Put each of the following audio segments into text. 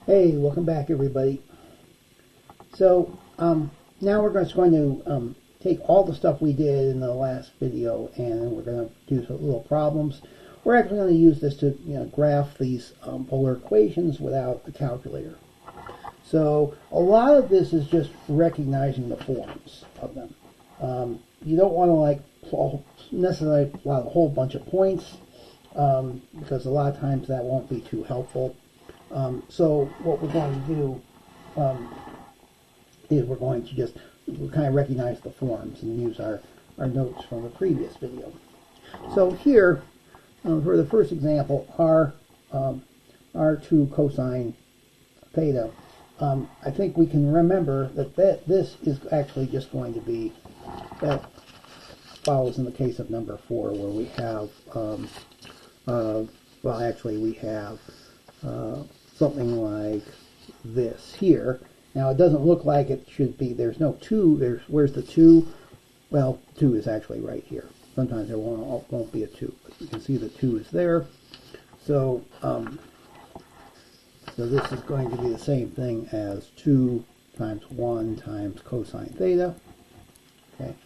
Hey, welcome back everybody. So now we're just going to take all the stuff we did in the last video and we're going to do some little problems. We're actually going to use this to graph these polar equations without a calculator. So a lot of this is just recognizing the forms of them. You don't want to necessarily plot a whole bunch of points because a lot of times that won't be too helpful. So what we're going to do is we're going to just kind of recognize the forms and use our notes from the previous video. So here, for the first example, R2 cosine theta, I think we can remember that this is actually just going to be, that follows in the case of number 4 where we have, well actually we have something like this here. Now it doesn't look like it should be, there's no 2, where's the 2? Well, 2 is actually right here. Sometimes there won't be a 2, but you can see the 2 is there. So, so this is going to be the same thing as 2 times 1 times cosine theta. Okay,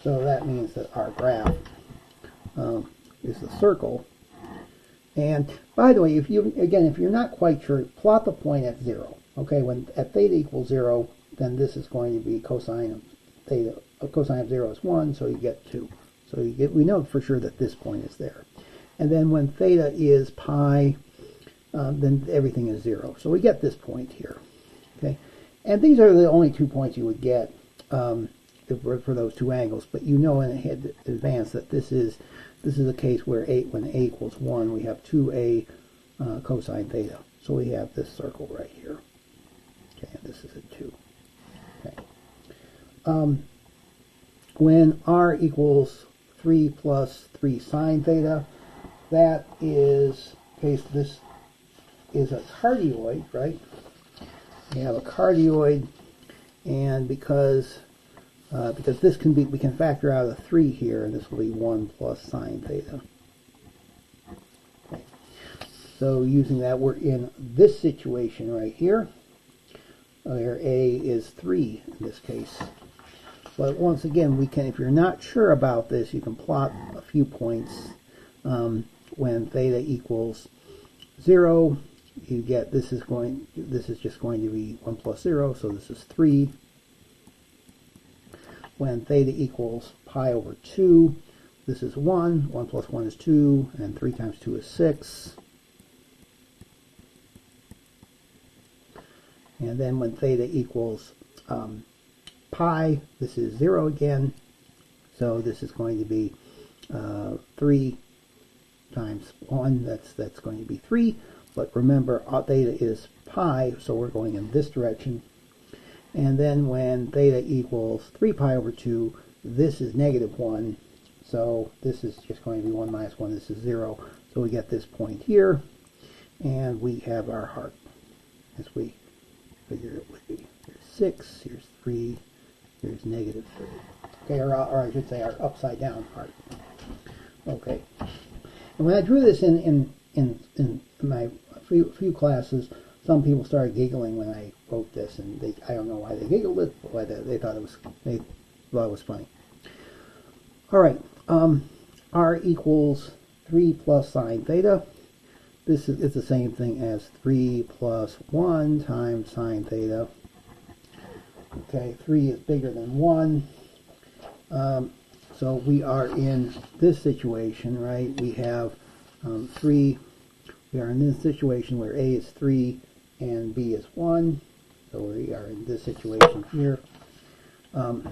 so that means that our graph is the circle. And by the way, if you're not quite sure, plot the point at 0. Okay, when at theta equals 0, then this is going to be cosine of theta. Cosine of 0 is 1, so you get 2. So we know for sure that this point is there. And then when theta is pi, then everything is 0. So we get this point here. Okay, and these are the only 2 points you would get for those 2 angles. But you know in advance that this is a case where when a equals 1, we have 2a cosine theta. So we have this circle right here. Okay, and this is a 2. Okay. When r equals 3 plus 3 sine theta, that is, this is a cardioid, right? We have a cardioid, and because this can be, we can factor out a 3 here, and this will be 1 plus sine theta. Okay. So using that, we're in this situation right here, where a is 3 in this case. But once again, we can, if you're not sure about this, you can plot a few points. When theta equals 0, you get this is just going to be 1 plus 0, so this is 3. When theta equals pi over 2, this is 1. 1 plus 1 is 2, and 3 times 2 is 6. And then when theta equals pi, this is 0 again. So this is going to be 3 times 1, that's going to be 3. But remember, theta is pi, so we're going in this direction. And then when theta equals 3 pi over 2, this is negative 1. So this is just going to be 1 minus 1. This is 0. So we get this point here. And we have our heart, as we figure it would be. Here's 6, here's 3, here's negative 3. Okay, or I should say our upside down heart. Okay. And when I drew this in my few classes, some people started giggling when I wrote this, and I don't know why they giggled it, but why they thought it was funny. All right, r equals 3 plus sine theta. This is the same thing as 3 plus 1 times sine theta. Okay, 3 is bigger than 1. So we are in this situation, right? We have 3. We are in this situation where a is 3 and b is 1. So we are in this situation here. So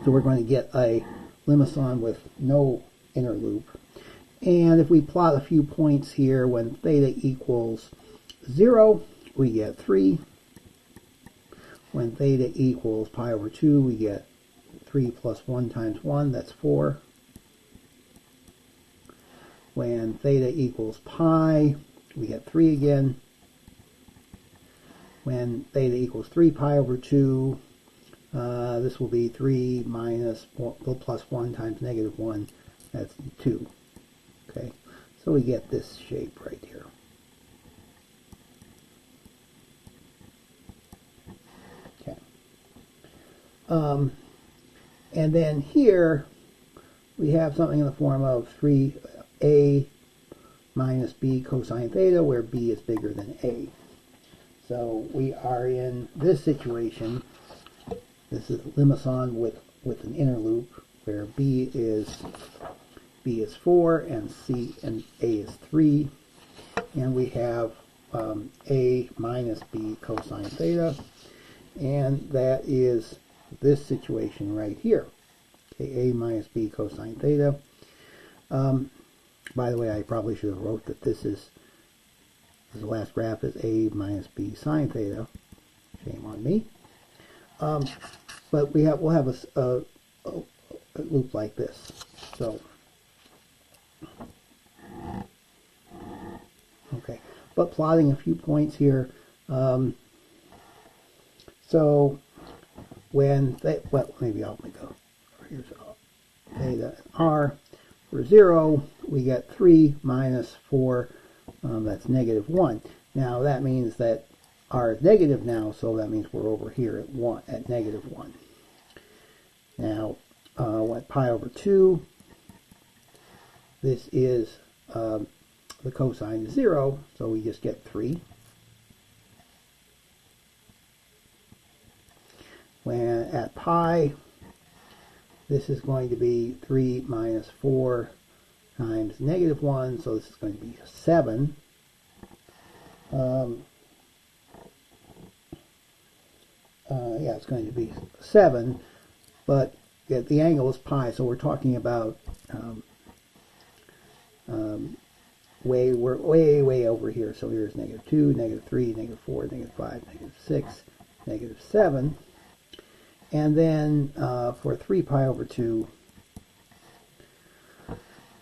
we're going to get a limison with no inner loop. And if we plot a few points here, when theta equals 0, we get 3. When theta equals pi over 2, we get 3 plus 1 times 1, that's 4. When theta equals pi, we get 3 again. When theta equals 3 pi over 2, this will be 3 minus plus 1 times negative 1, that's 2. Okay, so we get this shape right here. And then here we have something in the form of 3a minus b cosine theta, where b is bigger than a. So we are in this situation. This is limison with an inner loop where b is 4 and c and a is 3, and we have a minus b cosine theta, and that is this situation right here. Okay, a minus b cosine theta. By the way, I probably should have wrote that this the last graph is a minus b sine theta. Shame on me. But we'll have a loop like this. So, okay, but plotting a few points here. So when maybe I'll go. Here's theta r. For 0, we get 3 minus 4. That's negative 1. Now that means that r is negative now, so that means we're over here at negative 1. Now, what pi over 2, this is the cosine is 0, so we just get 3. When at pi, this is going to be 3 minus 4 times negative 1, so this is going to be 7. Yeah, it's going to be 7, but the angle is pi, so we're talking about we're way over here. So here's negative 2, negative 3, negative 4, negative 5, negative 6, negative 7. And then for 3 pi over 2,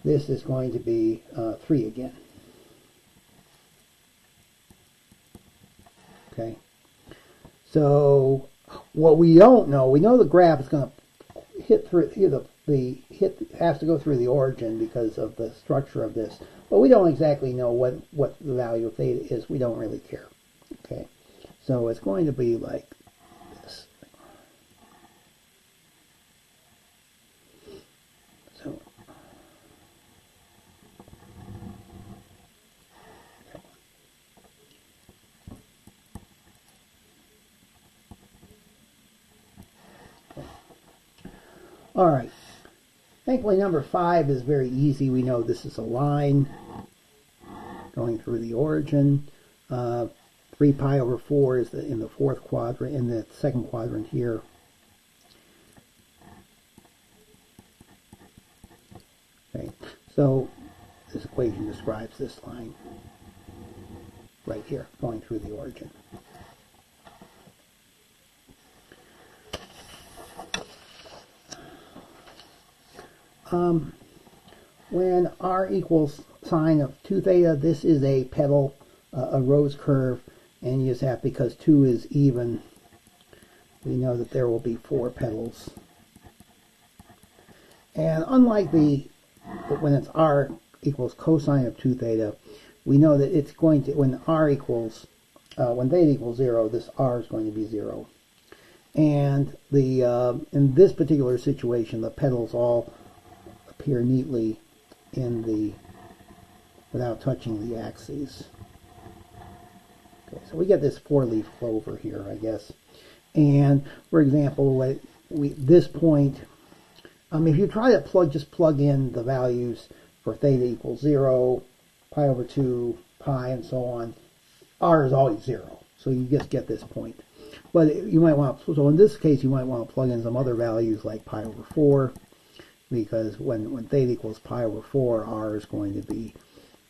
this is going to be 3 again. Okay. So what we don't know, we know the graph is going to hit through has to go through the origin because of the structure of this, but we don't exactly know what the value of theta is. We don't really care. Okay. So it's going to be like this. So all right. Thankfully, number 5 is very easy. We know this is a line going through the origin. 3 pi over 4 is in the fourth quadrant, in the second quadrant here. Okay, so this equation describes this line right here going through the origin. When r equals sine of 2 theta, this is a petal, a rose curve, and you just have, because 2 is even, we know that there will be 4 petals. And unlike when it's r equals cosine of 2 theta, we know that it's going to, when theta equals 0, this r is going to be 0. And in this particular situation, the petals all appear neatly without touching the axes. Okay, so we get this 4-leaf clover here, I guess. And for example, this point, if you try to just plug in the values for theta equals 0, pi over 2, pi, and so on, r is always 0. So you just get this point. But you might want to, so in this case, you might want to plug in some other values like pi over 4. Because when theta equals pi over 4, r is going to be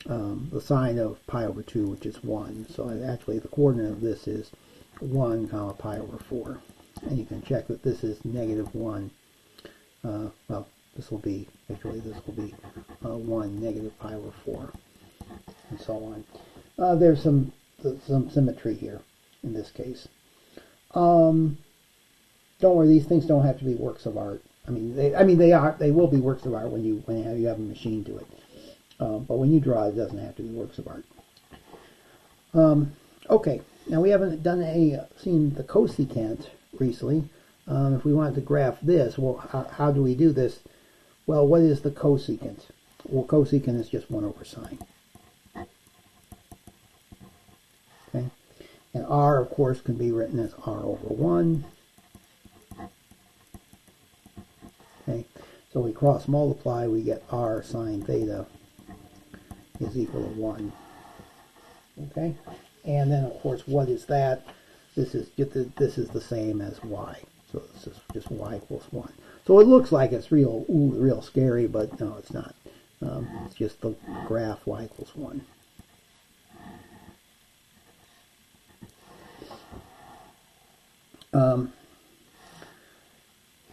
the sine of pi over 2, which is 1. So actually the coordinate of this is 1 comma pi over 4. And you can check that this is negative 1. Well, this will be 1 negative pi over 4, and so on. There's some symmetry here in this case. Don't worry, these things don't have to be works of art. They will be works of art when you have a machine do it. But when you draw, it doesn't have to be works of art. Okay, now we haven't seen the cosecant recently. if we wanted to graph this, well, how do we do this? Well, what is the cosecant? Well, cosecant is just 1 over sine. Okay, and r, of course, can be written as r over 1. Okay, so we cross multiply, we get r sine theta is equal to 1. Okay, and then of course, what is that? This is the same as y. So this is just y equals 1. So it looks like it's real scary, but no, it's not. It's just the graph y equals 1.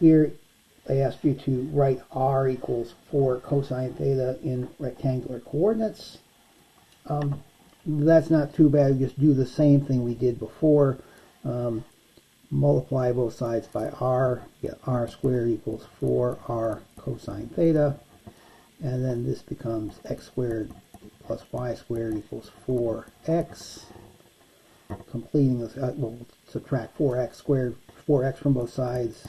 Here they ask you to write r equals 4 cosine theta in rectangular coordinates. That's not too bad. We just do the same thing we did before. Multiply both sides by r, get r squared equals 4r cosine theta, and then this becomes x squared plus y squared equals 4x. Completing this, we'll subtract 4x squared, 4x from both sides.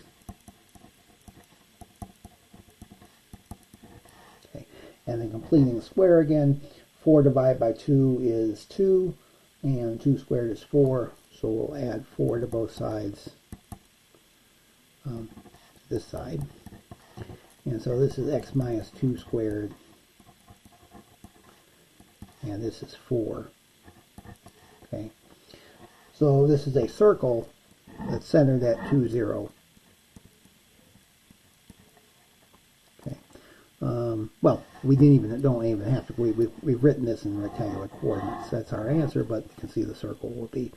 Okay, and then completing the square again. 4 divided by 2 is 2, and 2 squared is 4. So we'll add 4 to both sides, this side. And so this is x minus 2 squared, and this is 4. Okay. So this is a circle that's centered at 2, 0. Okay. Well, we don't even have to. We've written this in rectangular coordinates. That's our answer, but you can see the circle will be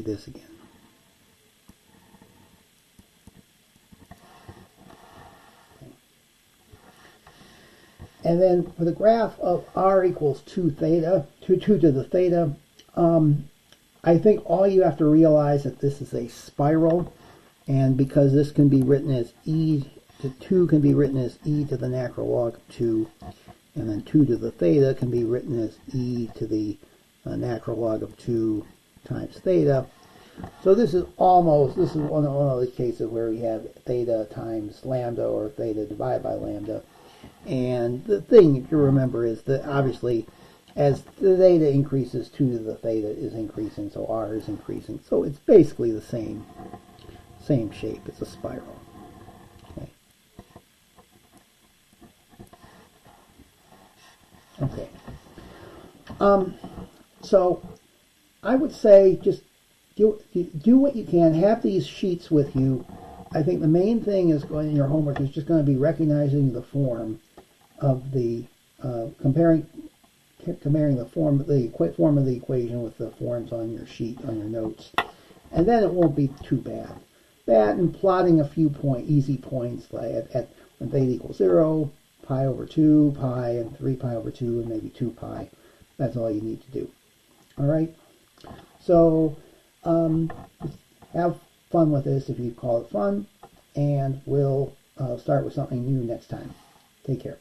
this again. Okay. And then for the graph of r equals 2 theta, 2 to the theta, I think all you have to realize that this is a spiral, and because this can be written as e to 2 can be written as e to the natural log of 2, and then 2 to the theta can be written as e to the natural log of 2 times theta. So this is one of the cases where we have theta times lambda, or theta divided by lambda. And the thing to remember is that obviously as the theta increases, 2 to the theta is increasing, so r is increasing. So it's basically the same shape. It's a spiral. Okay. Okay. So I would say just do what you can. Have these sheets with you. I think the main thing is going in your homework is just going to be recognizing the form of the comparing the form of the equation with the forms on your sheet, on your notes, and then it won't be too bad. That and plotting a few easy points like at when theta equals 0, pi over 2, pi, and 3 pi over 2, and maybe 2 pi. That's all you need to do. All right. So have fun with this if you call it fun, and we'll start with something new next time. Take care.